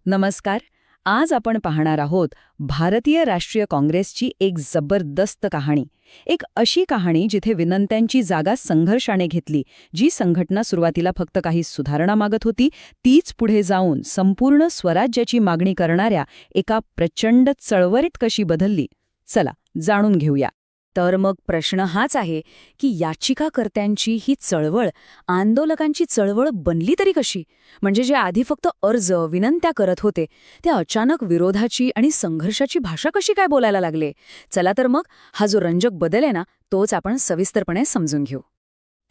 नमस्कार. आज आपण पाहणार आहोत भारतीय राष्ट्रीय काँग्रेसची एक जबरदस्त कहाणी. एक अशी कहाणी जिथे विनंत्यांची जागा संघर्षाने घेतली. जी संघटना सुरुवातीला फक्त काही सुधारणा मागत होती, तीच पुढे जाऊन संपूर्ण स्वराज्याची मागणी करणाऱ्या एका प्रचंड चळवळीत कशी बदलली. चला जाणून घेऊया. तर मग प्रश्न हाच आहे की याचिकाकर्त्यांची ही चळवळ आंदोलकांची चळवळ बनली तरी कशी? म्हणजे जे आधी फक्त अर्ज विनंत्या करत होते ते अचानक विरोधाची आणि संघर्षाची भाषा कशी काय बोलायला लागले? चला तर मग हा जो रंजक बदल आहे ना, तोच आपण सविस्तरपणे समजून घेऊ.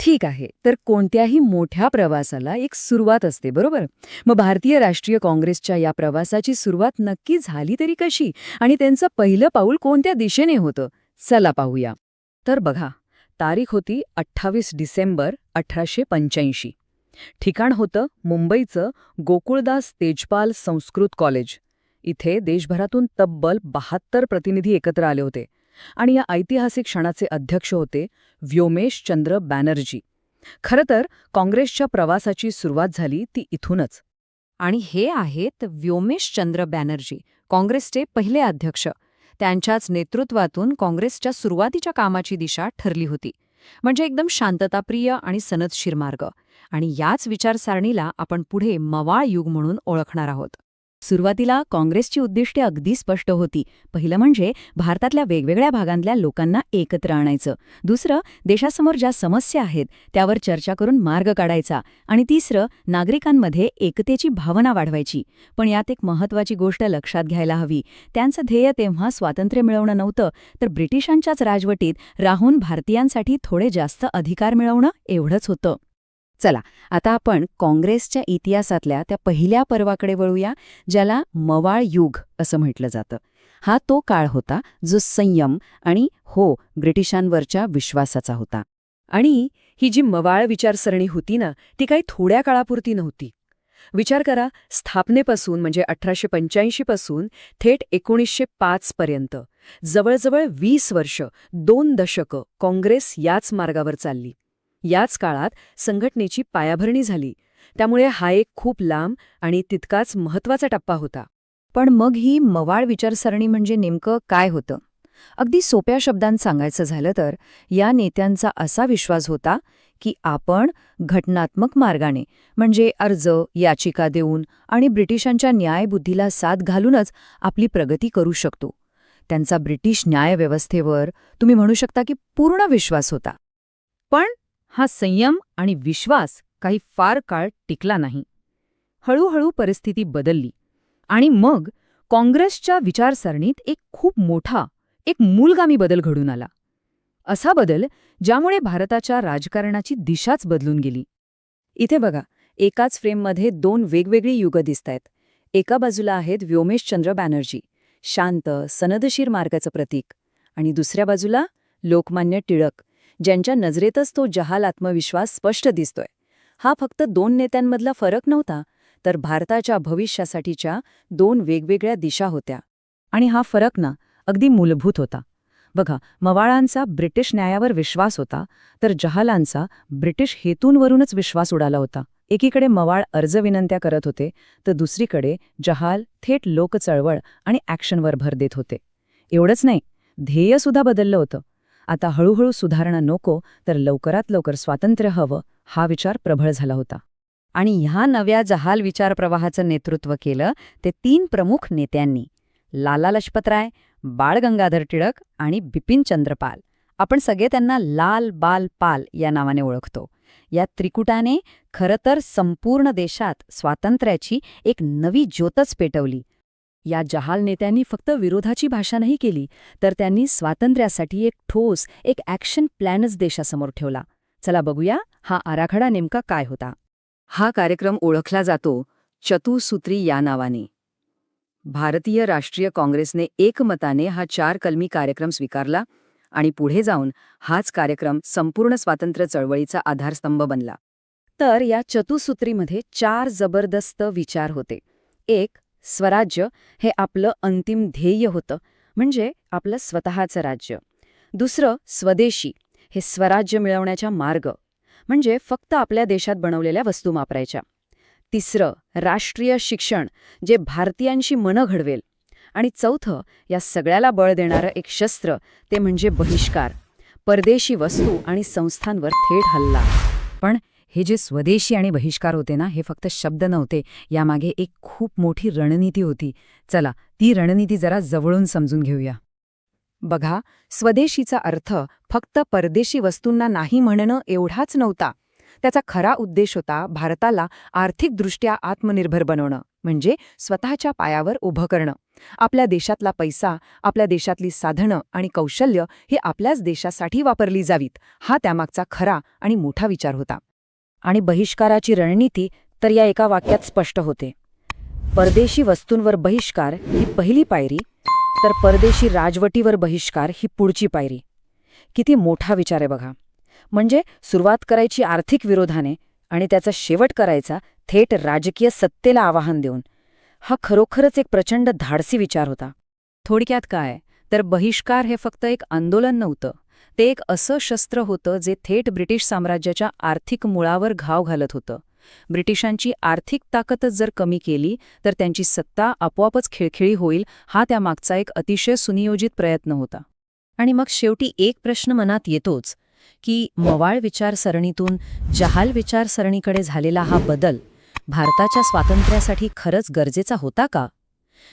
ठीक आहे, तर कोणत्याही मोठ्या प्रवासाला एक सुरुवात असते, बरोबर? मग भारतीय राष्ट्रीय काँग्रेसच्या या प्रवासाची सुरुवात नक्की झाली तरी कशी, आणि त्यांचं पहिलं पाऊल कोणत्या दिशेने होतं? चला पाहूया. तर बघा, तारीख होती 28 डिसेंबर 1885. ठिकाण होतं मुंबईचं गोकुळदास तेजपाल संस्कृत कॉलेज. इथे देशभरातून तब्बल 72 प्रतिनिधी एकत्र आले होते आणि या ऐतिहासिक क्षणाचे अध्यक्ष होते व्योमेशचंद्र बॅनर्जी. खरं तर काँग्रेसच्या प्रवासाची सुरुवात झाली ती इथूनच. आणि हे आहेत व्योमेशचंद्र बॅनर्जी, काँग्रेसचे पहिले अध्यक्ष. त्यांच्याच नेतृत्वातून काँग्रेसच्या सुरुवातीच्या कामाची दिशा ठरली होती. म्हणजे एकदम शांतताप्रिय आणि सनदशीर मार्ग. आणि याच विचारसरणीला आपण पुढे मवाळ युग म्हणून ओळखणार आहोत. सुरुवातीला काँग्रेसची उद्दिष्टे अगदी स्पष्ट होती. पहिलं म्हणजे भारतातल्या वेगवेगळ्या भागांतल्या लोकांना एकत्र आणायचं. दुसरं, देशासमोर ज्या समस्या आहेत त्यावर चर्चा करून मार्ग काढायचा. आणि तिसरं, नागरिकांमध्ये एकतेची भावना वाढवायची. पण यात एक महत्त्वाची गोष्ट लक्षात घ्यायला हवी. त्यांचं ध्येय तेव्हा स्वातंत्र्य मिळवणं नव्हतं, तर ब्रिटिशांच्याच राजवटीत राहून भारतीयांसाठी थोडे जास्त अधिकार मिळवणं एवढंच होतं. चला, आता आपण काँग्रेसच्या इतिहासातल्या त्या पहिल्या पर्वाकडे वळूया, ज्याला मवाळ युग असं म्हटलं जातं. हा तो काळ होता जो संयम आणि ब्रिटिशांवरच्या विश्वासाचा होता. आणि ही जी मवाळ विचारसरणी होती ना, ती काही थोड्या काळापुरती नव्हती. विचार करा, स्थापनेपासून म्हणजे 1885 पासून थेट 1905 पर्यंत जवळजवळ 20 वर्ष, 2 दशकं काँग्रेस याच मार्गावर चालली. याच काळात संघटनेची पायाभरणी झाली. त्यामुळे हा एक खूप लांब आणि तितकाच महत्त्वाचा टप्पा होता. पण मग ही मवाळ विचारसरणी म्हणजे नेमकं काय होतं? अगदी सोप्या शब्दांत सांगायचं झालं तर या नेत्यांचा असा विश्वास होता की आपण घटनात्मक मार्गाने, म्हणजे अर्ज, याचिका देऊन आणि ब्रिटिशांच्या न्यायबुद्धीला साथ घालूनच आपली प्रगती करू शकतो. त्यांचा ब्रिटिश न्यायव्यवस्थेवर तुम्ही म्हणू शकता की पूर्ण विश्वास होता. पण हा संयम आणि विश्वास काही फार काळ टिकला नाही. हळूहळू परिस्थिती बदलली आणि मग काँग्रेसच्या विचारसरणीत एक खूप मोठा, एक मूलगामी बदल घडून आला. असा बदल ज्यामुळे भारताच्या राजकारणाची दिशाच बदलून गेली. इथे बघा, एकाच फ्रेममध्ये 2 वेगवेगळी युगं दिसतायत. एका बाजूला आहेत व्योमेशचंद्र बॅनर्जी, शांत, सनदशीर मार्गाचं प्रतीक, आणि दुसऱ्या बाजूला लोकमान्य टिळक, ज्यांच्या नजरेतच तो जहाल आत्मविश्वास स्पष्ट दिसतोय. हा फक्त 2 नेत्यांमधला फरक नव्हता, तर भारताच्या भविष्यासाठीच्या 2 वेगवेगळ्या दिशा होत्या. आणि हा फरक ना अगदी मूलभूत होता. बघा, मवाळांचा ब्रिटिश न्यायावर विश्वास होता, तर जहालांचा ब्रिटिश हेतूंवरूनच विश्वास उडाला होता. एकीकडे मवाळ अर्ज विनंत्या करत होते, तर दुसरीकडे जहाल थेट लोकचळवळ आणि ॲक्शनवर भर देत होते. एवढंच नाही, ध्येयसुद्धा बदललं होतं. आता हळूहळू सुधारणा नको, तर लवकरात लवकर स्वातंत्र्य हवं, हा विचार प्रबळ झाला होता. आणि ह्या नव्या जहाल विचारप्रवाहाचं नेतृत्व केलं ते 3 प्रमुख नेत्यांनी: लाला लजपतराय, बाळ गंगाधर टिळक आणि बिपिनचंद्र पाल. आपण सगळे त्यांना लाल बाल पाल या नावाने ओळखतो. या त्रिकुटाने खरं तर संपूर्ण देशात स्वातंत्र्याची एक नवी ज्योतच पेटवली. या जहाल नेत्यांनी फक्त विरोधाची भाषा नाही केली, तर त्यांनी स्वातंत्र्यासाठी एक ठोस, एक ॲक्शन प्लॅनच देशासमोर ठेवला. चला बघूया हा आराखडा नेमका काय होता. हा कार्यक्रम ओळखला जातो चतुसूत्री या नावाने. भारतीय राष्ट्रीय काँग्रेसने एकमताने हा 4 कलमी कार्यक्रम स्वीकारला आणि पुढे जाऊन हाच कार्यक्रम संपूर्ण स्वातंत्र्य चळवळीचा आधारस्तंभ बनला. तर या चतुसूत्रीमध्ये 4 जबरदस्त विचार होते. 1. स्वराज्य हे आपलं अंतिम ध्येय होतं, म्हणजे आपलं स्वतःचं राज्य. दुसरं, स्वदेशी हे स्वराज्य मिळवण्याचा मार्ग, म्हणजे फक्त आपल्या देशात बनवलेल्या वस्तू वापरायच्या. तिसरं, राष्ट्रीय शिक्षण, जे भारतीयांची मनं घडवेल. आणि चौथं, या सगळ्याला बळ देणारं एक शस्त्र, ते म्हणजे बहिष्कार. परदेशी वस्तू आणि संस्थांवर थेट हल्ला. पण हे जे स्वदेशी आणि बहिष्कार होते ना, हे फक्त शब्द नव्हते. यामागे एक खूप मोठी रणनीती होती. चला, ती रणनीती जरा जवळून समजून घेऊया. बघा, स्वदेशीचा अर्थ फक्त परदेशी वस्तूंना नाही म्हणणं एवढाच नव्हता. त्याचा खरा उद्देश होता भारताला आर्थिकदृष्ट्या आत्मनिर्भर बनवणं, म्हणजे स्वतःच्या पायावर उभं करणं. आपल्या देशातला पैसा, आपल्या देशातली साधनं आणि कौशल्य ही आपल्याच देशासाठी वापरली जावीत, हा त्यामागचा खरा आणि मोठा विचार होता. आणि बहिष्काराची रणनीती तर या एका वाक्यात स्पष्ट होते. परदेशी वस्तूंवर बहिष्कार ही पहिली पायरी, तर परदेशी राजवटीवर बहिष्कार ही पुढची पायरी. किती मोठा विचार आहे बघा. म्हणजे सुरुवात करायची आर्थिक विरोधाने आणि त्याचा शेवट करायचा थेट राजकीय सत्तेला आवाहन देऊन. हा खरोखरच एक प्रचंड धाडसी विचार होता. थोडक्यात काय, तर बहिष्कार हे फक्त एक आंदोलन नव्हतं. ते एक असं शस्त्र होतं जे थेट ब्रिटिश साम्राज्याच्या आर्थिक मुळावर घाव घालत होतं. ब्रिटिशांची आर्थिक ताकदच जर कमी केली तर त्यांची सत्ता आपोआपच खिळखिळी होईल, हा त्यामागचा एक अतिशय सुनियोजित प्रयत्न होता. आणि मग शेवटी एक प्रश्न मनात येतोच की मवाळ विचारसरणीतून जहाल विचारसरणीकडे झालेला हा बदल भारताच्या स्वातंत्र्यासाठी खरंच गरजेचा होता का?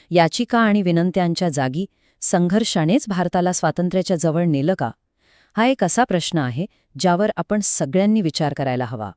याचिका आणि विनंत्यांच्या जागी संघर्षानेच भारताला स्वातंत्र्याच्या जवळ नेलं का? हा एक असा प्रश्न आहे ज्यावर आपण सगळ्यांनी विचार करायला हवा.